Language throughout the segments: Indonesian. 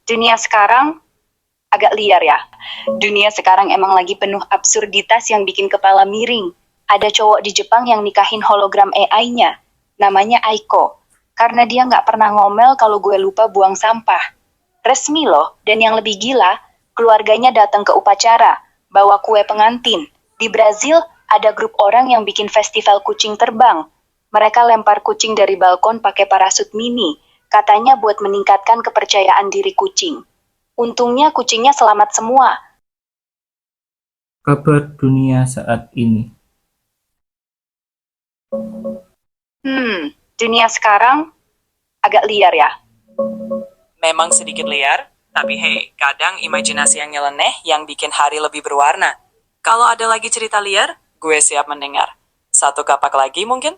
Dunia sekarang agak liar ya. Dunia sekarang emang lagi penuh absurditas yang bikin kepala miring. Ada cowok di Jepang yang nikahin hologram AI-nya. Namanya Aiko. Karena dia nggak pernah ngomel kalau gue lupa buang sampah. Resmi loh, dan yang lebih gila, keluarganya datang ke upacara, bawa kue pengantin. Di Brazil, ada grup orang yang bikin festival kucing terbang. Mereka lempar kucing dari balkon pakai parasut mini, katanya buat meningkatkan kepercayaan diri kucing. Untungnya kucingnya selamat semua. Kabar dunia saat ini. Dunia sekarang agak liar ya. Memang sedikit liar, tapi hey, kadang imajinasi yang nyeleneh yang bikin hari lebih berwarna. Kalau ada lagi cerita liar, gue siap mendengar. Satu kapak lagi mungkin?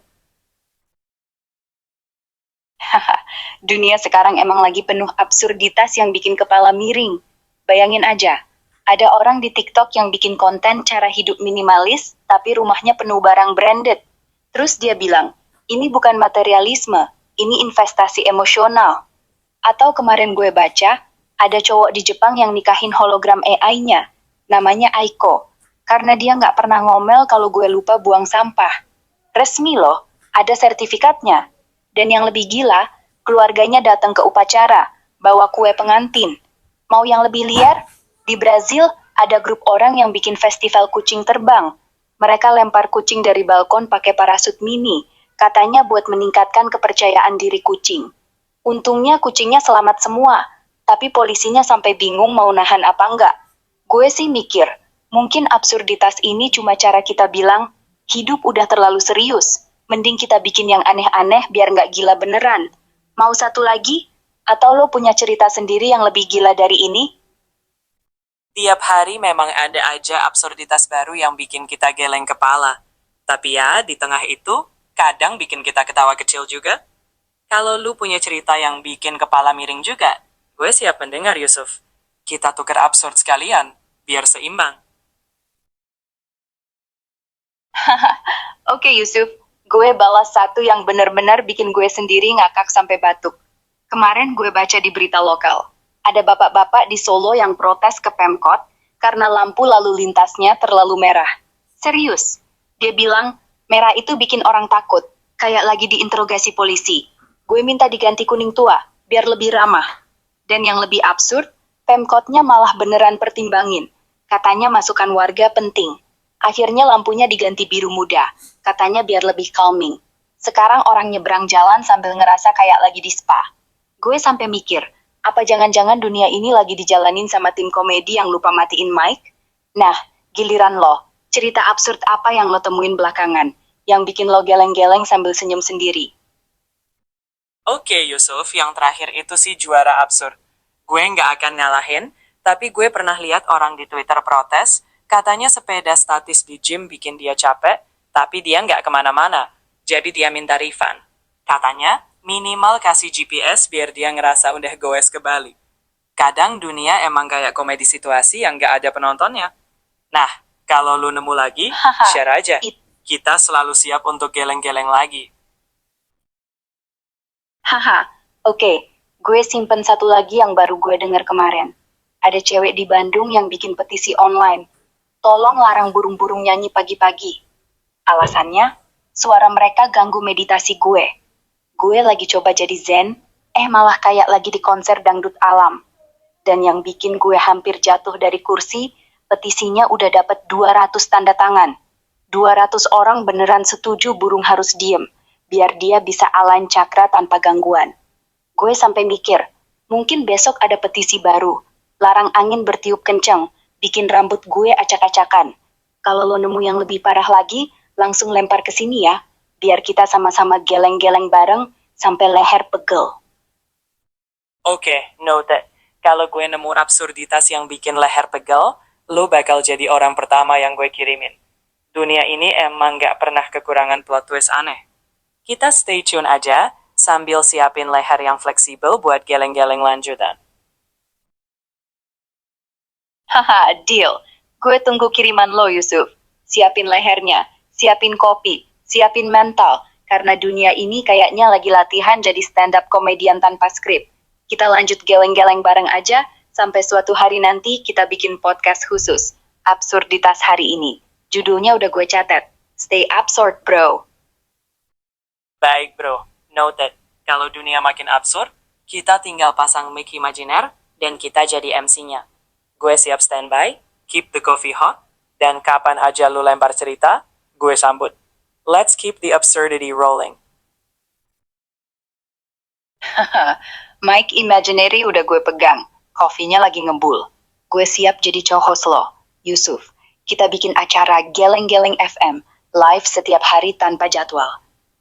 Dunia sekarang emang lagi penuh absurditas yang bikin kepala miring. Bayangin aja, ada orang di TikTok yang bikin konten cara hidup minimalis, tapi rumahnya penuh barang branded. Terus dia bilang, ini bukan materialisme, ini investasi emosional. Atau kemarin gue baca, ada cowok di Jepang yang nikahin hologram AI-nya. Namanya Aiko. Karena dia nggak pernah ngomel kalau gue lupa buang sampah. Resmi loh, ada sertifikatnya. Dan yang lebih gila, keluarganya datang ke upacara, bawa kue pengantin. Mau yang lebih liar? Di Brazil, ada grup orang yang bikin festival kucing terbang. Mereka lempar kucing dari balkon pakai parasut mini, katanya buat meningkatkan kepercayaan diri kucing. Untungnya kucingnya selamat semua, tapi polisinya sampai bingung mau nahan apa enggak. Gue sih mikir, mungkin absurditas ini cuma cara kita bilang, hidup udah terlalu serius, mending kita bikin yang aneh-aneh biar nggak gila beneran. Mau satu lagi? Atau lo punya cerita sendiri yang lebih gila dari ini? Tiap hari memang ada aja absurditas baru yang bikin kita geleng kepala. Tapi ya, di tengah itu, kadang bikin kita ketawa kecil juga. Kalau lu punya cerita yang bikin kepala miring juga, gue siap mendengar, Yusuf. Kita tuker absurd sekalian, biar seimbang. Oke Yusuf, gue balas satu yang bener-bener bikin gue sendiri ngakak sampai batuk. Kemarin gue baca di berita lokal, ada bapak-bapak di Solo yang protes ke Pemkot karena lampu lalu lintasnya terlalu merah. Serius, dia bilang, merah itu bikin orang takut, kayak lagi diinterogasi polisi. Gue minta diganti kuning tua, biar lebih ramah. Dan yang lebih absurd, Pemkotnya malah beneran pertimbangin. Katanya masukan warga penting. Akhirnya lampunya diganti biru muda, katanya biar lebih calming. Sekarang orang nyebrang jalan sambil ngerasa kayak lagi di spa. Gue sampai mikir, apa jangan-jangan dunia ini lagi dijalanin sama tim komedi yang lupa matiin mic? Nah, giliran lo, cerita absurd apa yang lo temuin belakangan, yang bikin lo geleng-geleng sambil senyum sendiri? Oke, Yusuf, yang terakhir itu sih juara absurd. Gue nggak akan ngalahin, tapi gue pernah lihat orang di Twitter protes, katanya sepeda statis di gym bikin dia capek, tapi dia nggak kemana-mana, jadi dia minta refund. Katanya, minimal kasih GPS biar dia ngerasa udah goes ke Bali. Kadang dunia emang kayak komedi situasi yang nggak ada penontonnya. Nah, kalau lu nemu lagi, Haha, share aja. Kita selalu siap untuk geleng-geleng lagi. haha, oke, gue simpen satu lagi yang baru gue denger kemarin. Ada cewek di Bandung yang bikin petisi online. Tolong larang burung-burung nyanyi pagi-pagi. Alasannya, suara mereka ganggu meditasi gue. Gue lagi coba jadi zen, malah kayak lagi di konser dangdut alam. Dan yang bikin gue hampir jatuh dari kursi, petisinya udah dapat 200 tanda tangan. 200 orang beneran setuju burung harus diem, biar dia bisa align cakra tanpa gangguan. Gue sampai mikir, mungkin besok ada petisi baru. Larang angin bertiup kencang, bikin rambut gue acak-acakan. Kalau lo nemu yang lebih parah lagi, langsung lempar ke sini ya, biar kita sama-sama geleng-geleng bareng sampai leher pegel. Oke, noted. Kalau gue nemu absurditas yang bikin leher pegel, lo bakal jadi orang pertama yang gue kirimin. Dunia ini emang gak pernah kekurangan plot twist aneh. Kita stay tune aja, sambil siapin leher yang fleksibel buat geleng-geleng lanjutan. Haha, deal. Gue tunggu kiriman lo, Yusuf. Siapin lehernya, siapin kopi, siapin mental, karena dunia ini kayaknya lagi latihan jadi stand-up komedian tanpa skrip. Kita lanjut geleng-geleng bareng aja, sampai suatu hari nanti kita bikin podcast khusus. Absurditas hari ini. Judulnya udah gue catat. Stay absurd, bro. Baik bro, noted. Kalau dunia makin absurd, kita tinggal pasang mic imajiner, dan kita jadi MC-nya. Gue siap standby, keep the coffee hot, dan kapan aja lu lempar cerita, gue sambut. Let's keep the absurdity rolling. Mic imaginary udah gue pegang. Kopinya lagi ngebul. Gue siap jadi co-host lo, Yusuf. Kita bikin acara Geleng-Geleng FM, live setiap hari tanpa jadwal.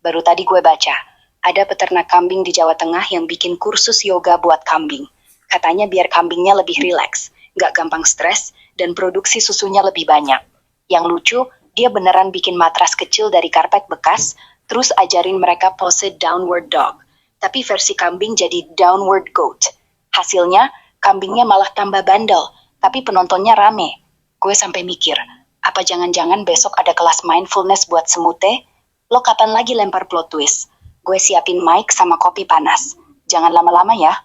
Baru tadi gue baca, ada peternak kambing di Jawa Tengah yang bikin kursus yoga buat kambing. Katanya biar kambingnya lebih rileks, nggak gampang stres, dan produksi susunya lebih banyak. Yang lucu, dia beneran bikin matras kecil dari karpet bekas, terus ajarin mereka pose downward dog. Tapi versi kambing jadi downward goat. Hasilnya, kambingnya malah tambah bandel, tapi penontonnya rame. Gue sampai mikir, apa jangan-jangan besok ada kelas mindfulness buat semute? Lo kapan lagi lempar plot twist? Gue siapin mic sama kopi panas. Jangan lama-lama ya.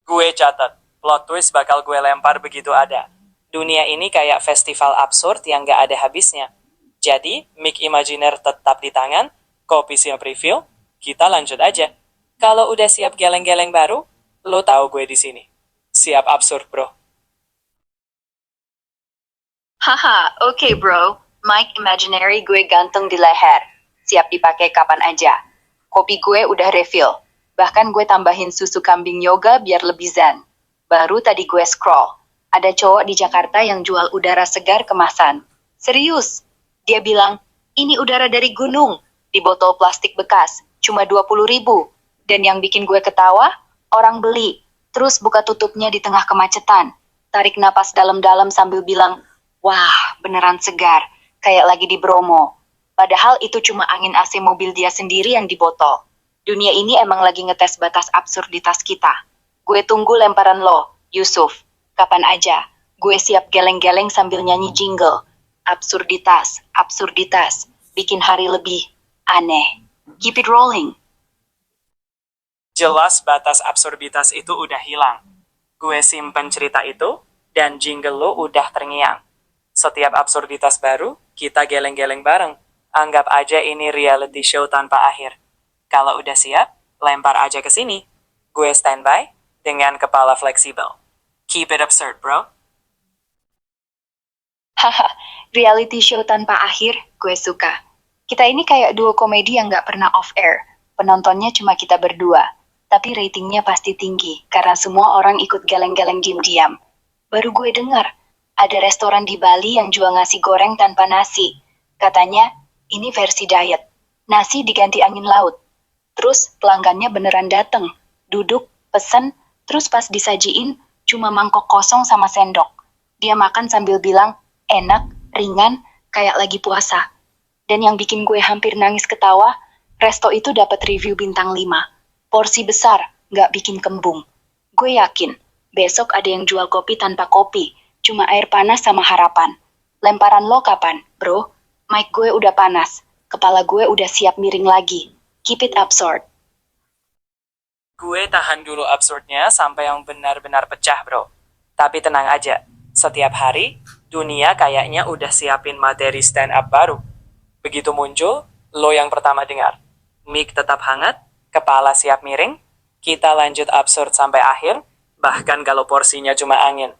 Gue catat, plot twist bakal gue lempar begitu ada. Dunia ini kayak festival absurd yang gak ada habisnya. Jadi, mic imajiner tetap di tangan, kopi siap refill, kita lanjut aja. Kalau udah siap geleng-geleng baru, lo tahu gue di sini. Siap absurd, bro. Haha, oke bro. Mic imaginary gue gantung di leher. Siap dipakai kapan aja. Kopi gue udah refill. Bahkan gue tambahin susu kambing yoga biar lebih zen. Baru tadi gue scroll. Ada cowok di Jakarta yang jual udara segar kemasan. Serius. Dia bilang, ini udara dari gunung. Di botol plastik bekas. Cuma 20.000. Dan yang bikin gue ketawa, orang beli. Terus buka tutupnya di tengah kemacetan. Tarik napas dalam-dalam sambil bilang, wah, beneran segar. Kayak lagi di Bromo. Padahal itu cuma angin AC mobil dia sendiri yang dibotol. Dunia ini emang lagi ngetes batas absurditas kita. Gue tunggu lemparan lo, Yusuf. Kapan aja. Gue siap geleng-geleng sambil nyanyi jingle. Absurditas, absurditas. Bikin hari lebih aneh. Keep it rolling. Jelas batas absurditas itu udah hilang. Gue simpen cerita itu, dan jingle lo udah terngiang. Setiap absurditas baru, kita geleng-geleng bareng. Anggap aja ini reality show tanpa akhir. Kalau udah siap, lempar aja ke sini. Gue standby, dengan kepala fleksibel. Keep it absurd, bro. Haha, reality show tanpa akhir, gue suka. Kita ini kayak duo komedi yang gak pernah off-air. Penontonnya cuma kita berdua. Tapi ratingnya pasti tinggi, karena semua orang ikut geleng-geleng diam-diam. Baru gue dengar, ada restoran di Bali yang jual nasi goreng tanpa nasi. Katanya, ini versi diet. Nasi diganti angin laut. Terus pelanggannya beneran dateng. Duduk, pesen, terus pas disajiin, cuma mangkok kosong sama sendok. Dia makan sambil bilang, enak, ringan, kayak lagi puasa. Dan yang bikin gue hampir nangis ketawa, resto itu dapat review bintang 5. Porsi besar, nggak bikin kembung. Gue yakin, besok ada yang jual kopi tanpa kopi, cuma air panas sama harapan. Lemparan lo kapan, bro? Mic gue udah panas, kepala gue udah siap miring lagi. Keep it absurd. Gue tahan dulu absurdnya sampai yang benar-benar pecah, bro. Tapi tenang aja, setiap hari, dunia kayaknya udah siapin materi stand-up baru. Begitu muncul, lo yang pertama dengar. Mic tetap hangat, kepala siap miring, kita lanjut absurd sampai akhir, bahkan kalau porsinya cuma angin.